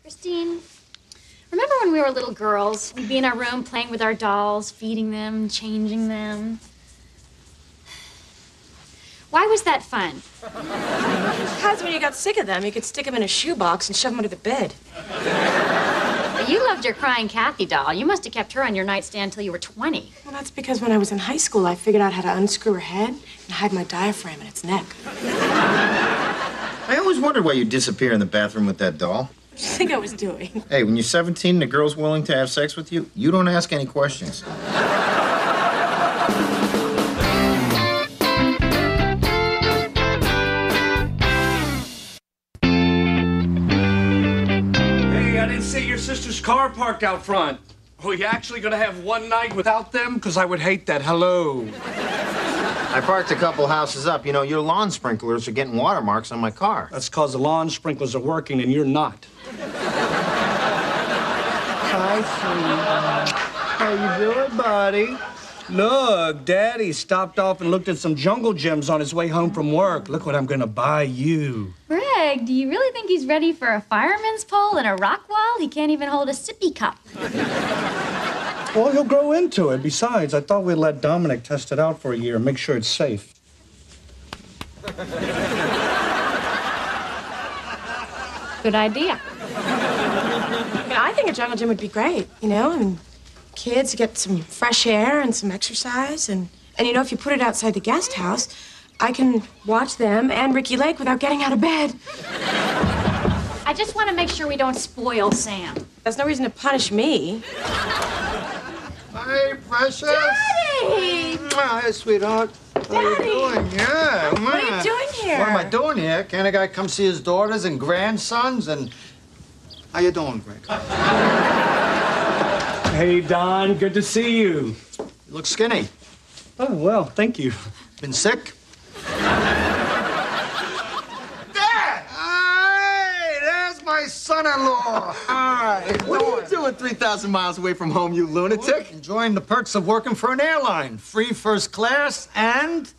Christine, remember when we were little girls? We'd be in our room playing with our dolls, feeding them, changing them. Why was that fun? Because when you got sick of them, you could stick them in a shoebox and shove them under the bed. But you loved your crying Kathy doll. You must have kept her on your nightstand till you were 20. Well, that's because when I was in high school, I figured out how to unscrew her head and hide my diaphragm in its neck. I always wondered why you disappear in the bathroom with that doll. What do you think I was doing? Hey, when you're 17 and a girl's willing to have sex with you, you don't ask any questions. See your sister's car parked out front. Are we actually gonna have one night without them? Because I would hate that. Hello. I parked a couple houses up. You know, your lawn sprinklers are getting watermarks on my car. That's because the lawn sprinklers are working and you're not. Hi, sweetheart. How you doing, buddy? Look, Daddy stopped off and looked at some jungle gyms on his way home from work. Look what I'm gonna buy you. Greg, do you really think he's ready for a fireman's pole and a rock wall? He can't even hold a sippy cup. Well, he'll grow into it. Besides, I thought we'd let Dominic test it out for a year and make sure it's safe. Good idea. Yeah, I think a jungle gym would be great, you know? I mean, kids get some fresh air and some exercise. And you know, if you put it outside the guest house, I can watch them and Ricky Lake without getting out of bed. I just want to make sure we don't spoil Sam. There's no reason to punish me. Hey, precious. Daddy! Hi, sweetheart. How you doing? Yeah. What are you doing here? What am I doing here? Can't a guy come see his daughters and grandsons? And how you doing, Greg? Hey, Don, good to see you. You look skinny. Oh, well, thank you. Been sick? Dad! Hey, there's my son-in-law. Hi. What are you doing 3,000 miles away from home, you lunatic? Enjoying the perks of working for an airline. Free first class and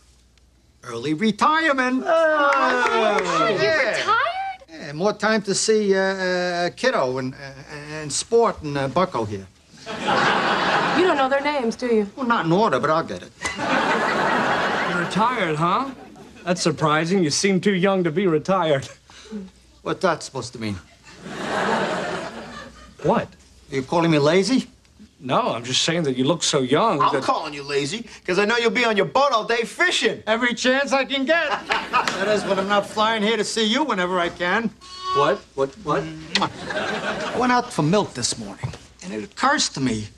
early retirement. Are you retired? Yeah, more time to see Kiddo and Sport and Bucko here. You don't know their names, do you? Well, not in order, but I'll get it. You're retired, huh? That's surprising. You seem too young to be retired. What's that supposed to mean? What? Are you calling me lazy? No, I'm just saying that you look so young. I'm calling you lazy because I know you'll be on your boat all day fishing. Every chance I can get. That is when I'm not flying here to see you whenever I can. What? I went out for milk this morning, and it occurs to me,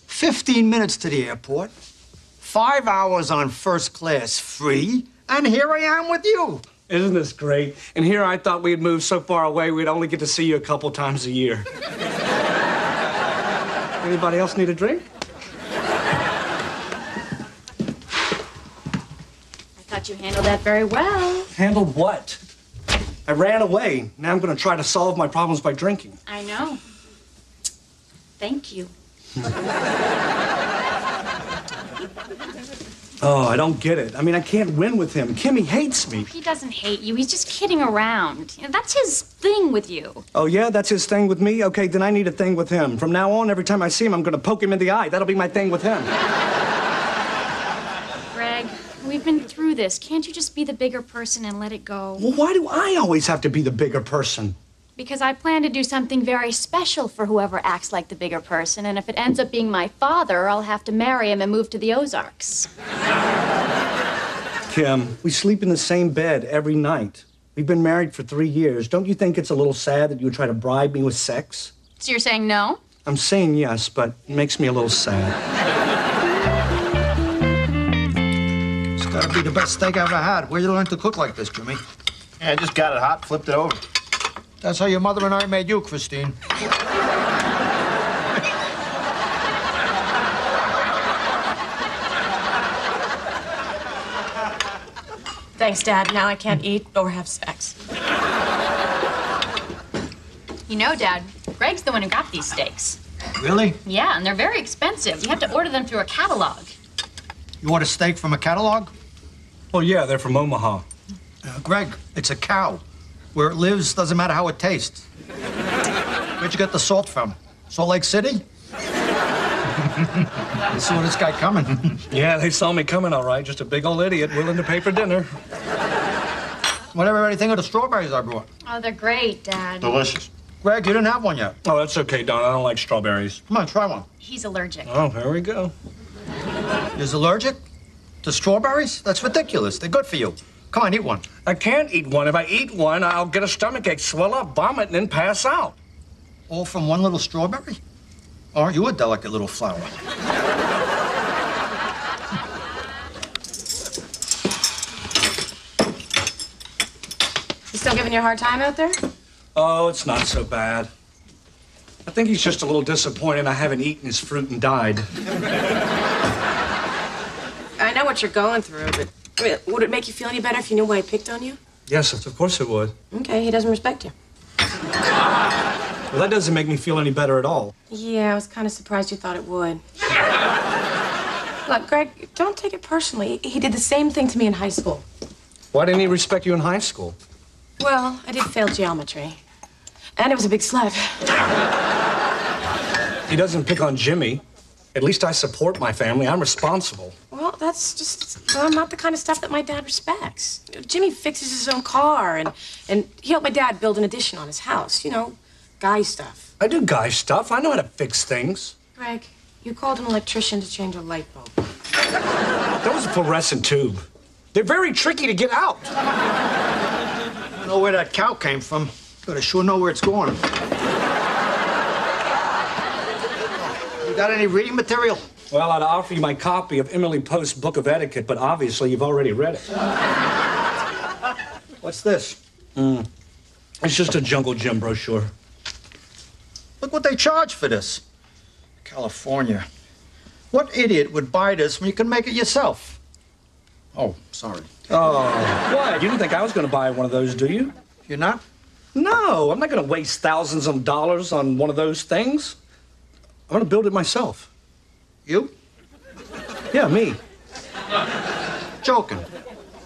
15 minutes to the airport, 5 hours on first class free, and here I am with you. Isn't this great? And here I thought we'd moved so far away we'd only get to see you a couple times a year. Anybody else need a drink? I thought you handled that very well. Handled what? I ran away. Now I'm going to try to solve my problems by drinking. I know. Thank you. Oh, I don't get it. I mean, I can't win with him. Kimmy hates me. He doesn't hate you. He's just kidding around. You know, that's his thing with you. Oh, yeah? That's his thing with me? Okay, then I need a thing with him. From now on, every time I see him, I'm going to poke him in the eye. That'll be my thing with him. Greg, we've been through this. Can't you just be the bigger person and let it go? Well, why do I always have to be the bigger person? Because I plan to do something very special for whoever acts like the bigger person, and if it ends up being my father, I'll have to marry him and move to the Ozarks. Kim, we sleep in the same bed every night. We've been married for 3 years. Don't you think it's a little sad that you would try to bribe me with sex? So you're saying no? I'm saying yes, but it makes me a little sad. It's gotta be the best steak I ever had. Where'd you learn to cook like this, Jimmy? Yeah, I just got it hot, flipped it over. That's how your mother and I made you, Christine. Thanks, Dad. Now I can't eat or have sex. You know, Dad, Greg's the one who got these steaks. Really? Yeah, and they're very expensive. You have to order them through a catalog. You want a steak from a catalog? Oh, yeah, they're from Omaha. Greg, it's a cow. Where it lives doesn't matter how it tastes. Where'd you get the salt from? Salt Lake City? You saw this guy coming. Yeah, they saw me coming, all right. Just a big old idiot willing to pay for dinner. What everybody think of the strawberries I brought? Oh, they're great, Dad. Delicious. Greg, you didn't have one yet. Oh, that's okay, Don. I don't like strawberries. Come on, try one. He's allergic. Oh, here we go. You're allergic to strawberries? That's ridiculous. They're good for you. Come on, eat one. I can't eat one. If I eat one, I'll get a stomachache, swell up, vomit, and then pass out. All from one little strawberry? Aren't you a delicate little flower? You still giving you a hard time out there? Oh, it's not so bad. I think he's just a little disappointed I haven't eaten his fruit and died. I know what you're going through, but I mean, would it make you feel any better if you knew why he picked on you? Yes, of course it would. Okay, he doesn't respect you. Well, that doesn't make me feel any better at all. Yeah, I was kind of surprised you thought it would. Look, Greg, don't take it personally. He did the same thing to me in high school. Why didn't he respect you in high school? Well, I did fail geometry. And it was a big sled. He doesn't pick on Jimmy. At least I support my family. I'm responsible. Well, that's just not the kind of stuff that my dad respects. Jimmy fixes his own car, and he helped my dad build an addition on his house. You know, guy stuff. I do guy stuff. I know how to fix things. Greg, you called an electrician to change a light bulb. That was a fluorescent tube. They're very tricky to get out. I don't know where that cow came from, but I sure know where it's going. You got any reading material? Well, I'd offer you my copy of Emily Post's Book of Etiquette, but obviously you've already read it. What's this? It's just a Jungle Gym brochure. Look what they charge for this. California. What idiot would buy this when you can make it yourself? Oh, sorry. Oh, what? You didn't think I was going to buy one of those, do you? You're not? No, I'm not going to waste thousands of dollars on one of those things. I'm going to build it myself. You? Yeah, me. Joking.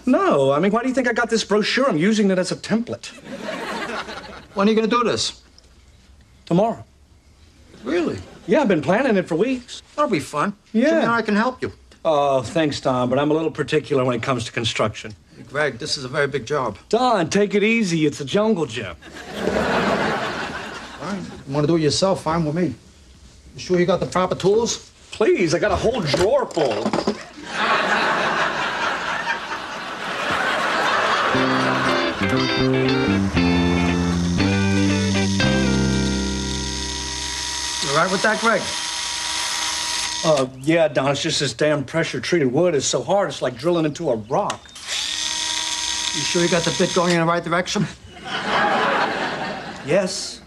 No, I mean, why do you think I got this brochure? I'm using it as a template. When are you going to do this? Tomorrow. Really? Yeah, I've been planning it for weeks. That'll be fun. Yeah. Jimmy and I can help you. Oh, thanks, Don, but I'm a little particular when it comes to construction. Hey, Greg, this is a very big job. Don, take it easy. It's a jungle gym. Fine. You want to do it yourself, fine with me. You sure you got the proper tools? Please, I got a whole drawer full. You all right with that, Greg? Yeah, Don, it's just this damn pressure-treated wood is so hard, it's like drilling into a rock. You sure you got the bit going in the right direction? Yes.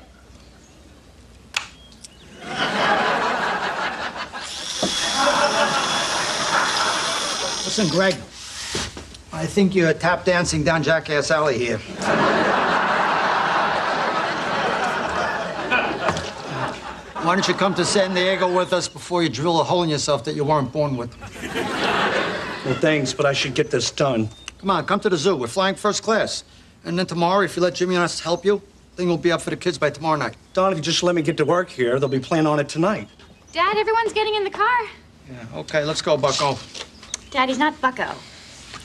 Listen, Greg, I think you're tap dancing down Jackass Alley here. Why don't you come to San Diego with us before you drill a hole in yourself that you weren't born with? Well, thanks, but I should get this done. Come on, come to the zoo. We're flying first class. And then tomorrow, if you let Jimmy and us help you, thing will be up for the kids by tomorrow night. Don, if you just let me get to work here, they'll be playing on it tonight. Dad, everyone's getting in the car. Yeah, okay, let's go, Bucko. Dad, he's not Bucko.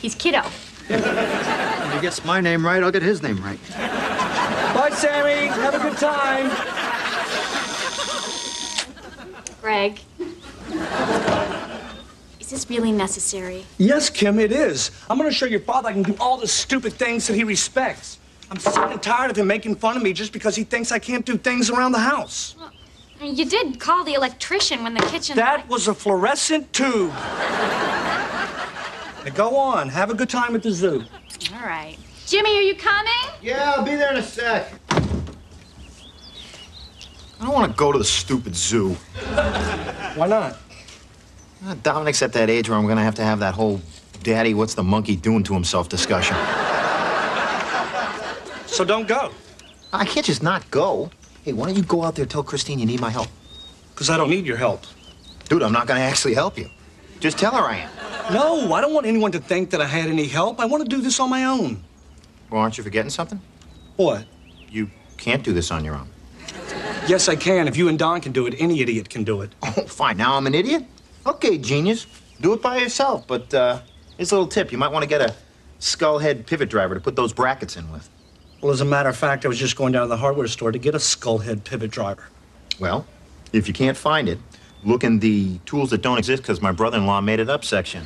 He's Kiddo. If he gets my name right, I'll get his name right. Bye, Sammy. Have a good time. Greg. Is this really necessary? Yes, Kim, it is. I'm going to show your father I can do all the stupid things that he respects. I'm sick and tired of him making fun of me just because he thinks I can't do things around the house. Well, you did call the electrician when the kitchen... That was a fluorescent tube. Now go on. Have a good time at the zoo. All right. Jimmy, are you coming? Yeah, I'll be there in a sec. I don't want to go to the stupid zoo. Why not? Dominic's at that age where I'm going to have that whole daddy, what's the monkey doing to himself discussion. So don't go. I can't just not go. Hey, why don't you go out there and tell Christine you need my help? Because I don't need your help. Dude, I'm not going to actually help you. Just tell her I am. No, I don't want anyone to think that I had any help. I want to do this on my own. Well, aren't you forgetting something? What? You can't do this on your own. Yes, I can. If you and Don can do it, any idiot can do it. Oh, fine. Now I'm an idiot? Okay, genius. Do it by yourself. But here's a little tip. You might want to get a skull head pivot driver to put those brackets in with. Well, as a matter of fact, I was just going down to the hardware store to get a skull head pivot driver. Well, if you can't find it, look in the tools that don't exist because my brother-in-law made it up section.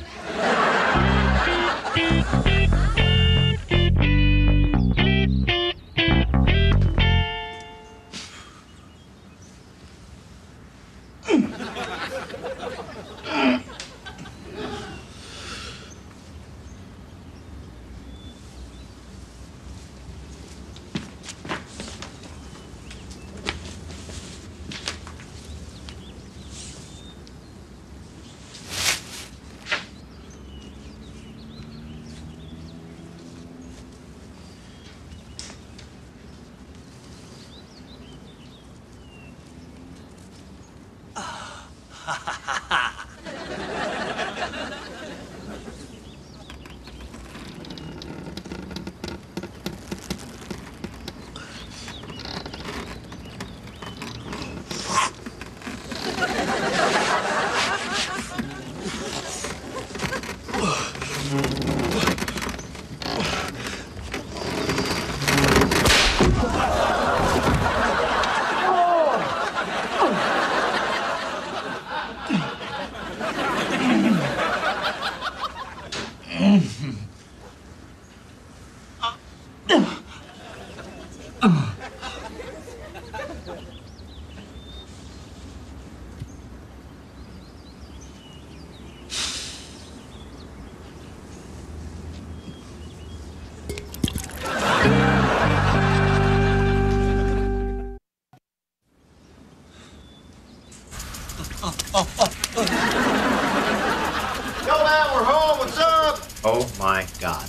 Yo, man, we're home. What's up? Oh, my God.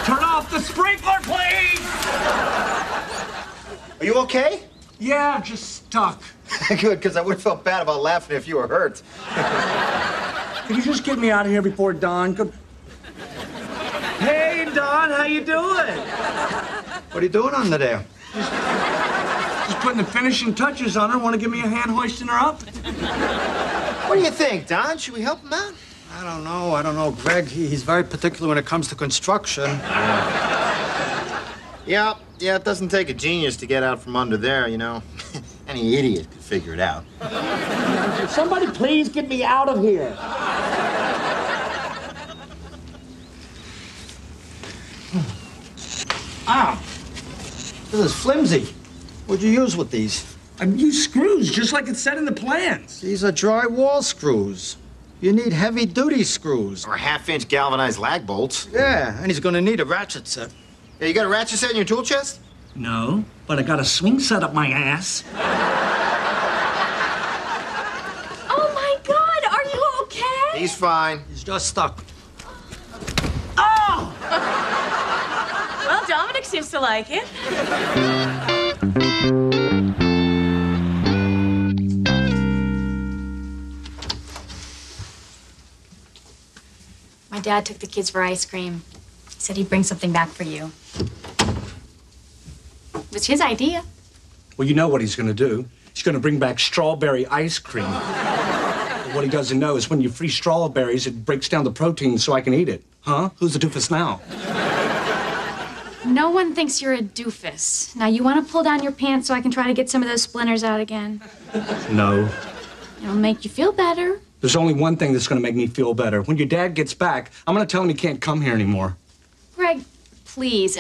Turn off the sprinkler, please! Are you okay? Yeah, I'm just stuck. Good, because I would have felt bad about laughing if you were hurt. Can you just get me out of here before Don comes? Hey, Don, how you doing? What are you doing under there? Just putting the finishing touches on her. Want to give me a hand hoisting her up? What do you think, Don? Should we help him out? I don't know. Greg, he's very particular when it comes to construction. Yeah, it doesn't take a genius to get out from under there, you know. Any idiot could figure it out. Somebody please get me out of here. Ah, this is flimsy. What'd you use with these? I use screws, just like it said in the plans. These are drywall screws. You need heavy-duty screws. Or half-inch galvanized lag bolts. Yeah, and he's gonna need a ratchet set. Yeah, you got a ratchet set in your tool chest? No, but I got a swing set up my ass. Oh, my God, are you okay? He's fine. He's just stuck. Oh! Well, Dominic seems to like it. My dad took the kids for ice cream. He said he'd bring something back for you. It was his idea. Well, you know what he's going to do. He's going to bring back strawberry ice cream. But what he doesn't know is when you freeze strawberries, it breaks down the protein so I can eat it. Huh? Who's the doofus now? No one thinks you're a doofus. Now, you want to pull down your pants so I can try to get some of those splinters out again? No. It'll make you feel better. There's only one thing that's going to make me feel better. When your dad gets back, I'm going to tell him he can't come here anymore. Greg, please.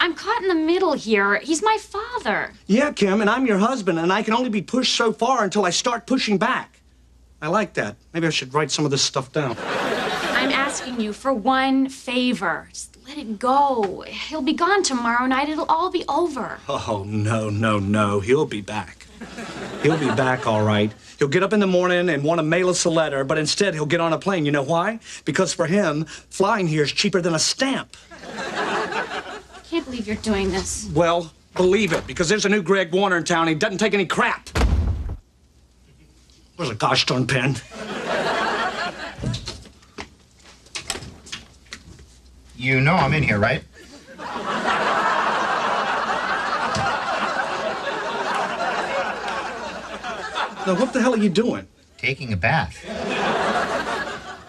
I'm caught in the middle here. He's my father. Yeah, Kim, and I'm your husband, and I can only be pushed so far until I start pushing back. I like that. Maybe I should write some of this stuff down. I'm asking you for one favor. Just let it go. He'll be gone tomorrow night. It'll all be over. Oh, no. He'll be back. He'll be back, all right. He'll get up in the morning and want to mail us a letter, but instead he'll get on a plane. You know why? Because for him, flying here is cheaper than a stamp. I can't believe you're doing this. Well, believe it, because there's a new Greg Warner in town. He doesn't take any crap. Where's a gosh darn pen? You know I'm in here, right? Now, what the hell are you doing? Taking a bath.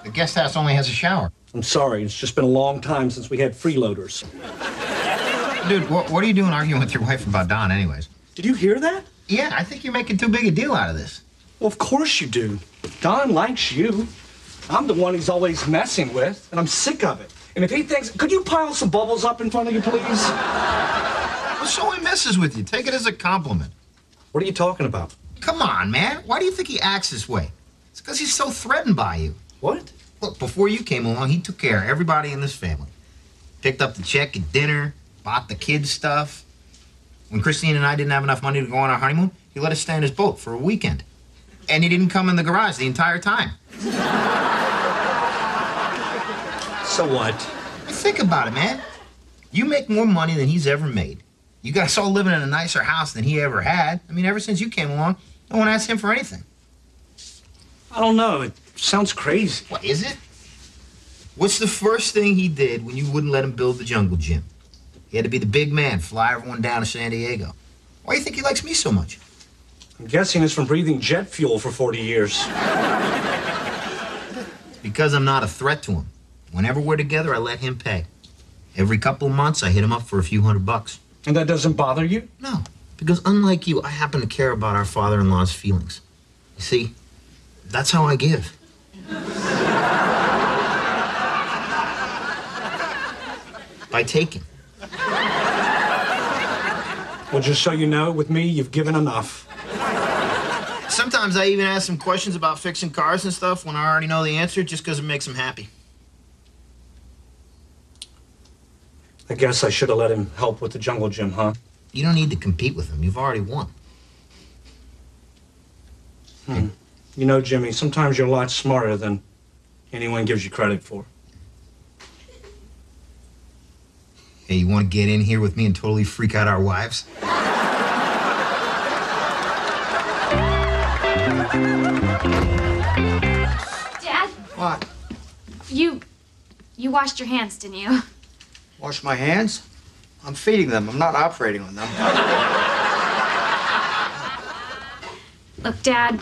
The guest house only has a shower. I'm sorry, it's just been a long time since we had freeloaders. Dude, what are you doing arguing with your wife about Don anyways? Did you hear that? Yeah, I think you're making too big a deal out of this. Well, of course you do. Don likes you. I'm the one he's always messing with, and I'm sick of it. And if he thinks, could you pile some bubbles up in front of you, please? Well, so he messes with you. Take it as a compliment. What are you talking about? Come on, man. Why do you think he acts this way? It's because he's so threatened by you. What? Look, before you came along, he took care of everybody in this family. Picked up the check at dinner, bought the kids stuff. When Christine and I didn't have enough money to go on our honeymoon, he let us stay in his boat for a weekend. And he didn't come in the garage the entire time. So what? Think about it, man. You make more money than he's ever made. You guys all living in a nicer house than he ever had. I mean, ever since you came along, no one asked him for anything. I don't know. It sounds crazy. What is it? What's the first thing he did when you wouldn't let him build the jungle gym? He had to be the big man, fly everyone down to San Diego. Why do you think he likes me so much? I'm guessing it's from breathing jet fuel for 40 years. Because I'm not a threat to him. Whenever we're together, I let him pay. Every couple of months, I hit him up for a few $100. And that doesn't bother you? No, because unlike you, I happen to care about our father-in-law's feelings. You see, that's how I give. By taking. Well, just so you know, with me, you've given enough. Sometimes I even ask him questions about fixing cars and stuff when I already know the answer just because it makes him happy. I guess I should have let him help with the jungle gym, huh? You don't need to compete with him. You've already won. You know, Jimmy, sometimes you're a lot smarter than anyone gives you credit for. Hey, you want to get in here with me and totally freak out our wives? Dad, What? you washed your hands, didn't you? Wash my hands? I'm feeding them. I'm not operating on them. Look, Dad,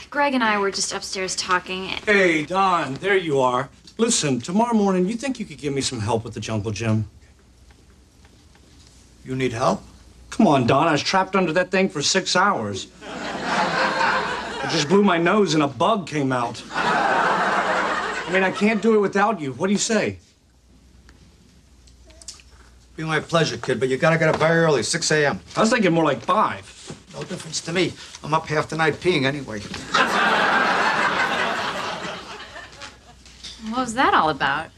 Greg and I were just upstairs talking. Hey, Don, there you are. Listen, tomorrow morning, you think you could give me some help with the jungle gym? You need help? Come on, Don, I was trapped under that thing for 6 hours. I just blew my nose and a bug came out. I mean, I can't do it without you. What do you say? Be my pleasure, kid, but you gotta get up very early, 6 a.m. I was thinking more like 5. No difference to me. I'm up half the night peeing anyway. What was that all about?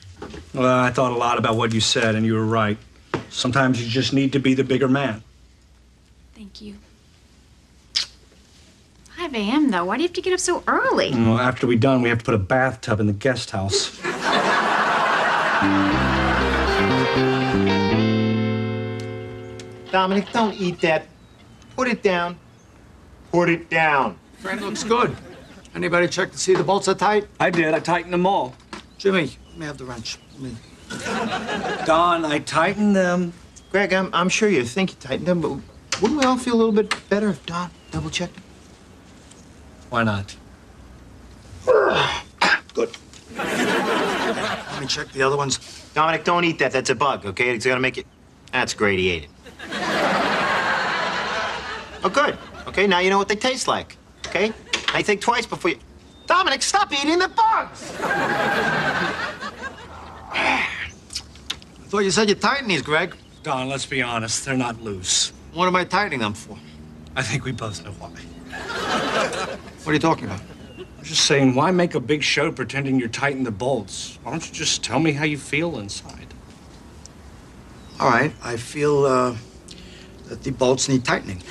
Well, I thought a lot about what you said, and you were right. Sometimes you just need to be the bigger man. Thank you. 5 a.m., though. Why do you have to get up so early? Well, after we're done, we have to put a bathtub in the guest house. Dominic, don't eat that. Put it down. Put it down. Friend looks good. Anybody check to see the bolts are tight? I did. I tightened them all. Jimmy, let me have the wrench. Don, I tightened them. Greg, I'm sure you think you tightened them, but wouldn't we all feel a little bit better if Don double-checked them? Why not? Good. Let me check the other ones. Dominic, don't eat that. That's a bug, okay? It's gonna make it... That's great, he ate it. Oh, good. Okay, now you know what they taste like, okay? Now you think twice before you... Dominic, stop eating the bugs! I thought you said you tightened these, Greg. Don, let's be honest. They're not loose. What am I tightening them for? I think we both know why. What are you talking about? I'm just saying, why make a big show pretending you're tightening the bolts? Why don't you just tell me how you feel inside? All right, I feel that the bolts need tightening.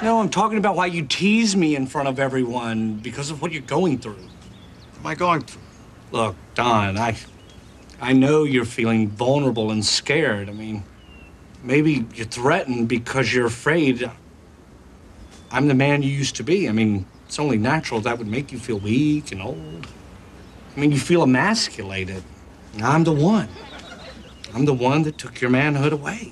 No, I'm talking about why you tease me in front of everyone because of what you're going through. What am I going through? Look, Don, I know you're feeling vulnerable and scared. I mean, maybe you're threatened because you're afraid I'm the man you used to be. I mean, it's only natural that would make you feel weak and old. I mean, you feel emasculated. I'm the one. I'm the one that took your manhood away.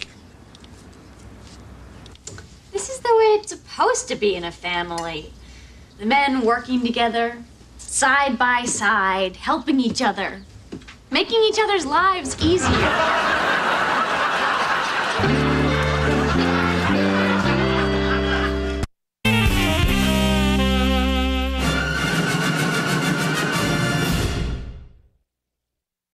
This is the way way it's supposed to be in a family. The men working together, side by side, helping each other, making each other's lives easier.